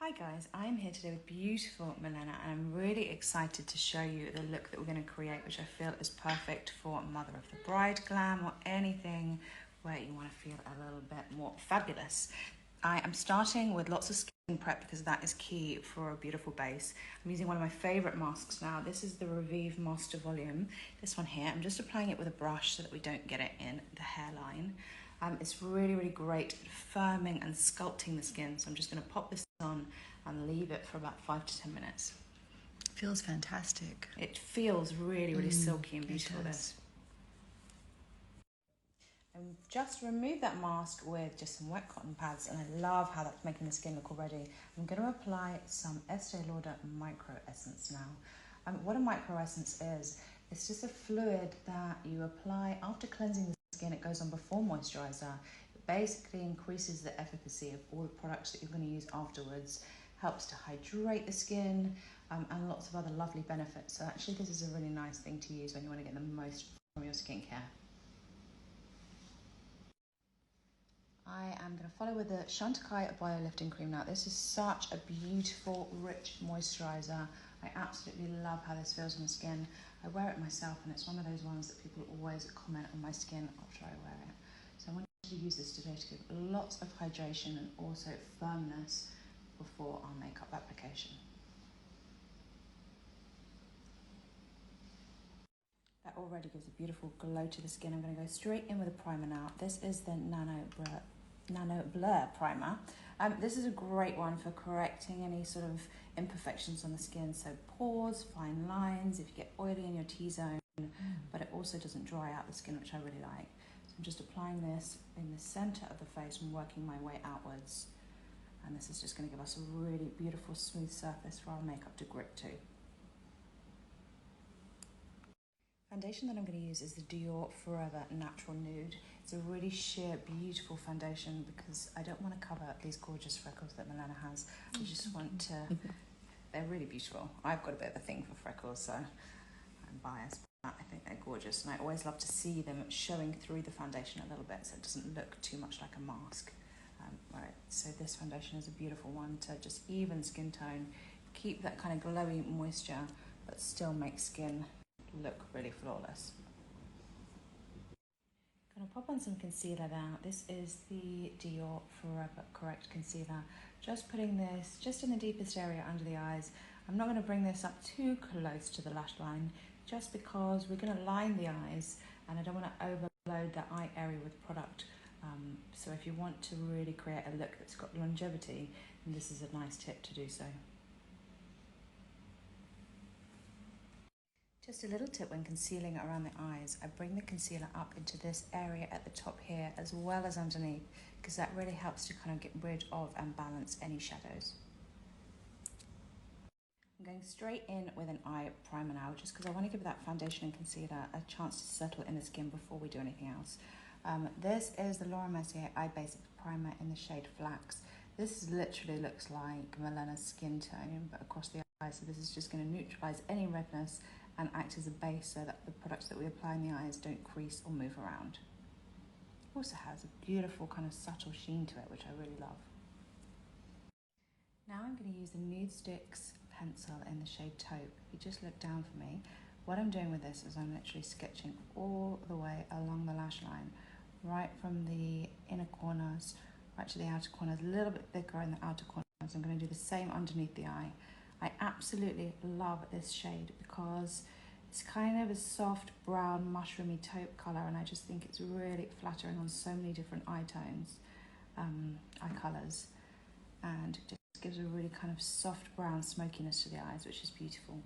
Hi guys, I'm here today with beautiful Milena and I'm really excited to show you the look that we're going to create, which I feel is perfect for Mother of the Bride glam or anything where you want to feel a little bit more fabulous. I am starting with lots of skin prep because that is key for a beautiful base. I'm using one of my favourite masks now. This is the Revive Master Volume. This one here, I'm just applying it with a brush so that we don't get it in the hairline. It's really, really great at firming and sculpting the skin. So I'm just going to pop this on and leave it for about 5 to 10 minutes. Feels fantastic. It feels really, really silky and beautiful. This. And just remove that mask with just some wet cotton pads, and I love how that's making the skin look already. I'm going to apply some Estee Lauder Micro Essence now. What a micro essence is, it's just a fluid that you apply after cleansing the skin. It goes on before moisturizer. It basically increases the efficacy of all the products that you're going to use afterwards, helps to hydrate the skin, and lots of other lovely benefits. So actually this is a really nice thing to use when you want to get the most from your skincare. I am going to follow with the Chantecaille Bio Lifting Cream now. This is such a beautiful, rich moisturiser. I absolutely love how this feels on the skin. I wear it myself and it's one of those ones that people always comment on my skin after I wear it. So I want you to use this today to give lots of hydration and also firmness before our makeup application. That already gives a beautiful glow to the skin. I'm going to go straight in with a primer now. This is the Nano Blur Primer. This is a great one for correcting any sort of imperfections on the skin, so pores, fine lines, if you get oily in your T-zone, but it also doesn't dry out the skin, which I really like. So I'm just applying this in the center of the face and working my way outwards. And this is just going to give us a really beautiful smooth surface for our makeup to grip to. Foundation that I'm going to use is the Dior Forever Natural Nude. It's a really sheer, beautiful foundation because I don't want to cover these gorgeous freckles that Milena has. I just want to, they're really beautiful. I've got a bit of a thing for freckles, so I'm biased, but I think they're gorgeous. And I always love to see them showing through the foundation a little bit so it doesn't look too much like a mask. Right, so this foundation is a beautiful one to just even skin tone, keep that kind of glowy moisture, but still make skin look really flawless. Gonna pop on some concealer now. This is the Dior Forever Correct Concealer. Just putting this just in the deepest area under the eyes. I'm not gonna bring this up too close to the lash line just because we're gonna line the eyes and I don't wanna overload that eye area with product. So if you want to really create a look that's got longevity, then this is a nice tip to do so. Just a little tip when concealing around the eyes, I bring the concealer up into this area at the top here as well as underneath because that really helps to kind of get rid of and balance any shadows. I'm going straight in with an eye primer now just because I want to give that foundation and concealer a chance to settle in the skin before we do anything else. This is the Laura Mercier Eye Basics Primer in the shade Flax. This literally looks like Milena's skin tone but across the eyes, so this is just going to neutralise any redness and act as a base so that the products that we apply in the eyes don't crease or move around. Also has a beautiful kind of subtle sheen to it, which I really love. Now I'm going to use the Nude Sticks pencil in the shade Taupe. If you just look down for me, what I'm doing with this is I'm literally sketching all the way along the lash line, right from the inner corners, right to the outer corners, a little bit thicker in the outer corners. I'm going to do the same underneath the eye. I absolutely love this shade because it's kind of a soft brown mushroomy taupe colour and I just think it's really flattering on so many different eye tones, eye colours, and it just gives a really kind of soft brown smokiness to the eyes, which is beautiful.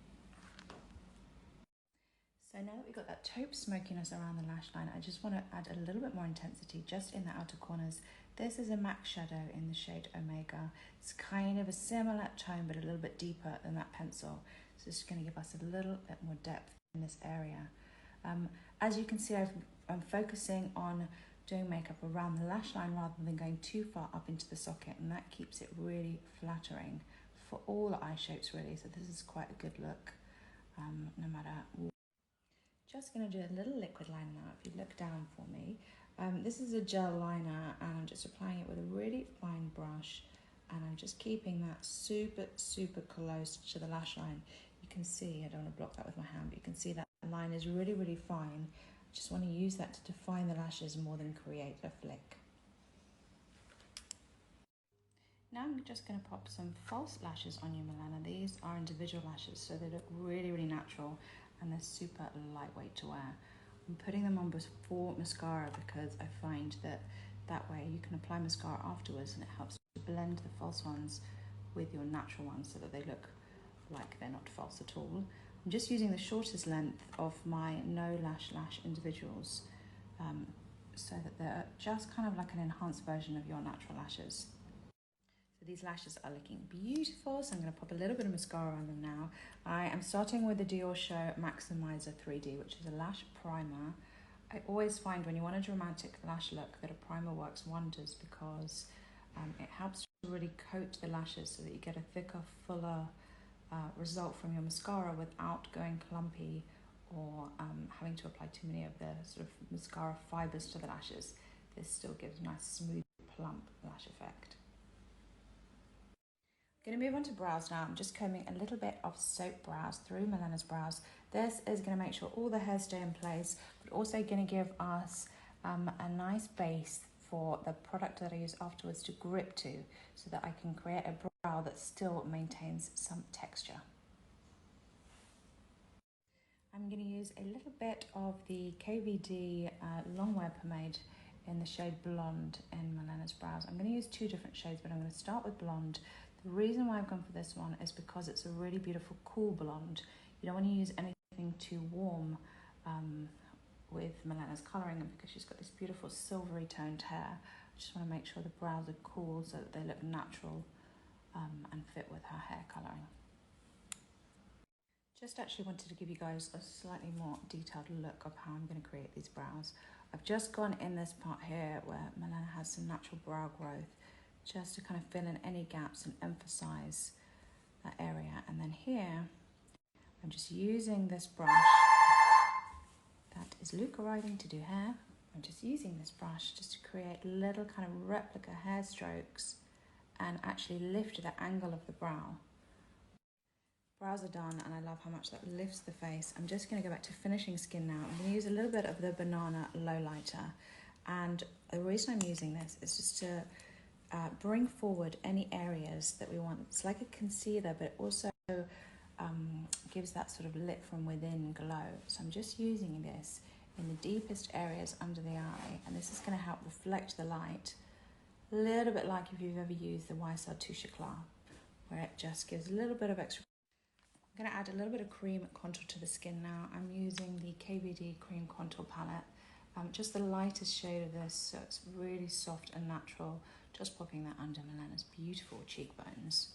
So now that we've got that taupe smokiness around the lash line, I just want to add a little bit more intensity just in the outer corners. This is a MAC shadow in the shade Omega. It's kind of a similar tone but a little bit deeper than that pencil. So it's going to give us a little bit more depth in this area. As you can see, I'm focusing on doing makeup around the lash line rather than going too far up into the socket, and that keeps it really flattering for all the eye shapes really. So this is quite a good look, no matter what. Just going to do a little liquid liner now. If you look down for me, this is a gel liner and I'm just applying it with a really fine brush and I'm just keeping that super, super close to the lash line. You can see, I don't want to block that with my hand, but you can see that line is really, really fine. I just want to use that to define the lashes more than create a flick. Now I'm just going to pop some false lashes on you, Milena. These are individual lashes, so they look really, really natural and they're super lightweight to wear. I'm putting them on before mascara because I find that way you can apply mascara afterwards and it helps to blend the false ones with your natural ones so that they look like they're not false at all. I'm just using the shortest length of my no lash individuals so that they're just kind of like an enhanced version of your natural lashes. So these lashes are looking beautiful, so I'm going to pop a little bit of mascara on them now. I am starting with the Dior Show Maximizer 3D, which is a lash primer. I always find when you want a dramatic lash look that a primer works wonders because it helps to really coat the lashes so that you get a thicker, fuller result from your mascara without going clumpy or having to apply too many of the sort of mascara fibers to the lashes. This still gives a nice smooth, plump lash effect. I'm going to move on to brows now. I'm just combing a little bit of soap brows through Milena's brows. This is going to make sure all the hairs stay in place, but also going to give us a nice base for the product that I use afterwards to grip to, so that I can create a brow that still maintains some texture. I'm going to use a little bit of the KVD Longwear pomade in the shade Blonde in Milena's brows. I'm going to use two different shades, but I'm going to start with Blonde. The reason why I've gone for this one is because it's a really beautiful cool blonde. You don't want to use anything too warm with Milena's colouring, and because she's got this beautiful silvery toned hair, I just want to make sure the brows are cool so that they look natural and fit with her hair colouring. Just actually wanted to give you guys a slightly more detailed look of how I'm going to create these brows. I've just gone in this part here where Milena has some natural brow growth, just to kind of fill in any gaps and emphasize that area. And then here, I'm just using this brush. That is Luke arriving to do hair. I'm just using this brush just to create little kind of replica hair strokes and actually lift the angle of the brow. Brows are done and I love how much that lifts the face. I'm just going to go back to finishing skin now. I'm going to use a little bit of the Banana Lowlighter, and the reason I'm using this is just to bring forward any areas that we want. It's like a concealer, but it also gives that sort of lit from within glow. So I'm just using this in the deepest areas under the eye, and this is going to help reflect the light, a little bit like if you've ever used the YSL Touche Eclat, where it just gives a little bit of extra. I'm going to add a little bit of cream contour to the skin now. I'm using the KVD Cream Contour Palette, just the lightest shade of this, so it's really soft and natural. Just popping that under Milena's beautiful cheekbones,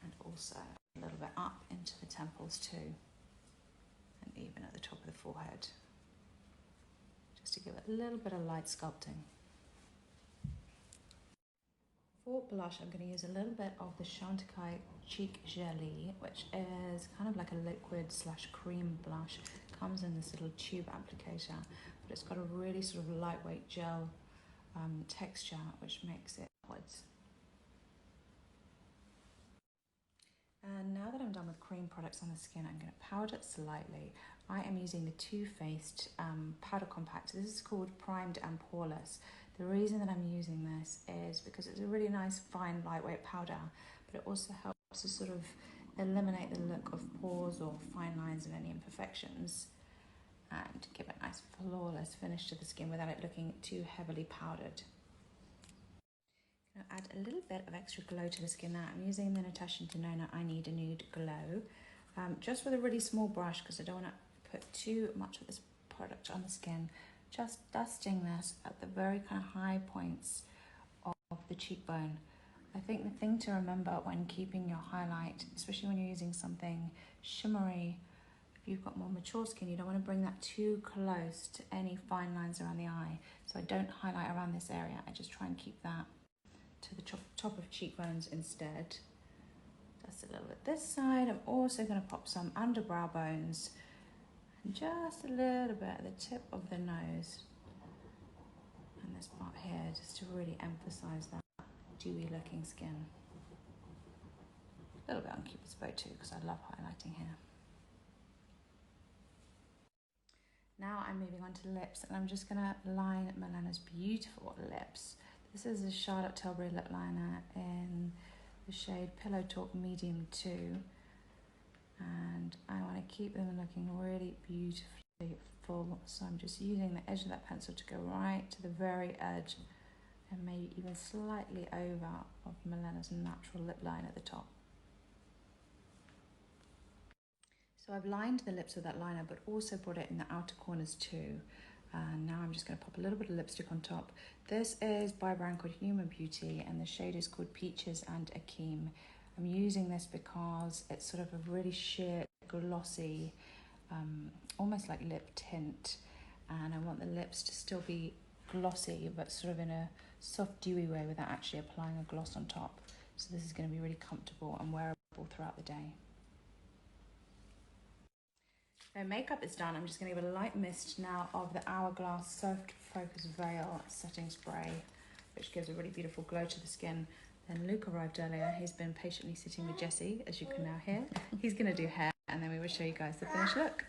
and also a little bit up into the temples too, and even at the top of the forehead, just to give it a little bit of light sculpting. For blush, I'm going to use a little bit of the Chantecaille Cheek Jelly, which is kind of like a liquid / cream blush. It comes in this little tube applicator, but it's got a really sort of lightweight gel texture, which makes it upwards. And now that I'm done with cream products on the skin, I'm going to powder it slightly. I am using the Too Faced powder compact. This is called Primed and Poreless. The reason that I'm using this is because it's a really nice, fine, lightweight powder, but it also helps to sort of eliminate the look of pores or fine lines and any imperfections, and give a nice flawless finish to the skin without it looking too heavily powdered. I'm going to add a little bit of extra glow to the skin now. I'm using the Natasha Denona I Need a Nude Glow, just with a really small brush because I don't want to put too much of this product on the skin. Just dusting this at the very kind of high points of the cheekbone. I think the thing to remember when keeping your highlight, especially when you're using something shimmery, if you've got more mature skin, you don't want to bring that too close to any fine lines around the eye. So I don't highlight around this area. I just try and keep that to the top of cheekbones instead. Just a little bit this side. I'm also going to pop some under brow bones and just a little bit at the tip of the nose and this part here, just to really emphasize that dewy looking skin. A little bit on Cupid's bow too, because I love highlighting here. Now I'm moving on to lips, and I'm just gonna line Milena's beautiful lips. This is a Charlotte Tilbury lip liner in the shade Pillow Talk Medium 2. And I want to keep them looking really beautifully full. So I'm just using the edge of that pencil to go right to the very edge and maybe even slightly over of Milena's natural lip line at the top. So I've lined the lips with that liner, but also brought it in the outer corners too. And now I'm just going to pop a little bit of lipstick on top. This is by a brand called Human Beauty, and the shade is called Peaches and Akeem. I'm using this because it's sort of a really sheer, glossy, almost like lip tint. And I want the lips to still be glossy, but sort of in a soft, dewy way without actually applying a gloss on top. So this is going to be really comfortable and wearable throughout the day. So makeup is done. I'm just going to give a light mist now of the Hourglass Soft Focus Veil Setting Spray, which gives a really beautiful glow to the skin. Then Luke arrived earlier. He's been patiently sitting with Jessie, as you can now hear. He's going to do hair, and then we will show you guys the finished look.